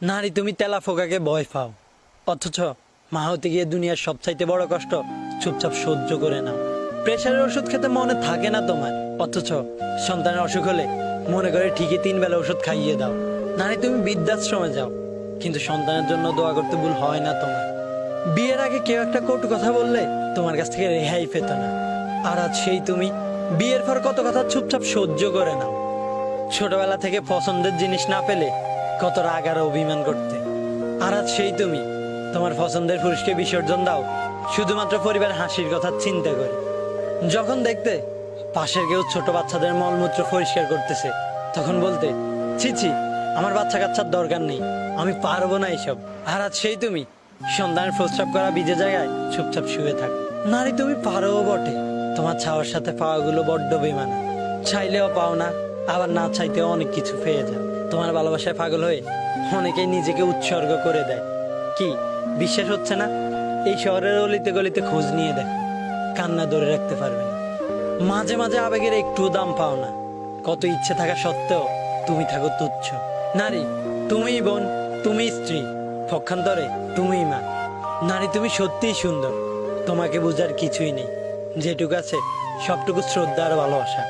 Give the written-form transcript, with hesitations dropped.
নারী তুমি তেলা ফোকাকে ভয় পাও, অথচ মা হতে গিয়ে দুনিয়ার সবচাইতে বড় কষ্ট চুপচাপ সহ্য করে নাও। প্রেশারের ওষুধ খেতে মনে থাকে না তোমার, অথচ সন্তানের অসুখ হলে মনে করে ঠিকই 3 বেলা ওষুধ খাইয়ে দাও। নারী তুমি বৃদ্ধাশ্রমে যাও, কিন্তু সন্তানের জন্য দোয়া করতে ভুল হয় না তোমার। বিয়ের আগে কেউ একটা কটু কথা বললে তোমার কাছ থেকে রেহাই পেত না, আর আজ সেই তুমি বিয়ের পর কত কথা চুপচাপ সহ্য করে নাও। ছোটবেলা থেকে পছন্দের জিনিস না পেলে কত রাগ আর অভিমান করতে, আর আজ সেই তুমি তোমার পছন্দের পুরুষকে বিসর্জন দাও শুধুমাত্র পরিবার হাসির কথা চিন্তা করে। যখন দেখতে পাশের কেউ ছোট বাচ্চাদের মলমূত্র পরিষ্কার করতেছে, তখন বলতে ছি ছি, আমার বাচ্চা কাচ্চার দরকার নেই, আমি পারবো না এইসব। আর আজ সেই তুমি সন্তানের প্রস্রাব করা ভিজে জায়গায় চুপচাপ শুয়ে থাকো। নারী তুমি পারো বটে, তোমার ছাওয়ার সাথে পাওয়াগুলো বড্ড বেমানা। চাইলেও পাও না, আবার না চাইতেও অনেক কিছু পেয়ে যাও। তোমার ভালোবাসায় পাগল হয়ে অনেকেই নিজেকে উৎসর্গ করে দেয়। কি বিশ্বাস হচ্ছে না? এই শহরের অলিতে গলিতে খোঁজ নিয়ে দেখো, কান্না ধরে রাখতে পারবে না। মাঝে মাঝে আবেগের একটু দাম পাও না, কত ইচ্ছে থাকা সত্ত্বেও তুমি থাকো তুচ্ছ। নারী তুমিই বোন, তুমি স্ত্রী, পক্ষান্তরে তুমিই মা। নারী তুমি সত্যিই সুন্দর, তোমাকে বোঝার কিছুই নেই, যেটুকু আছে সবটুকু শ্রদ্ধা আর ভালোবাসা।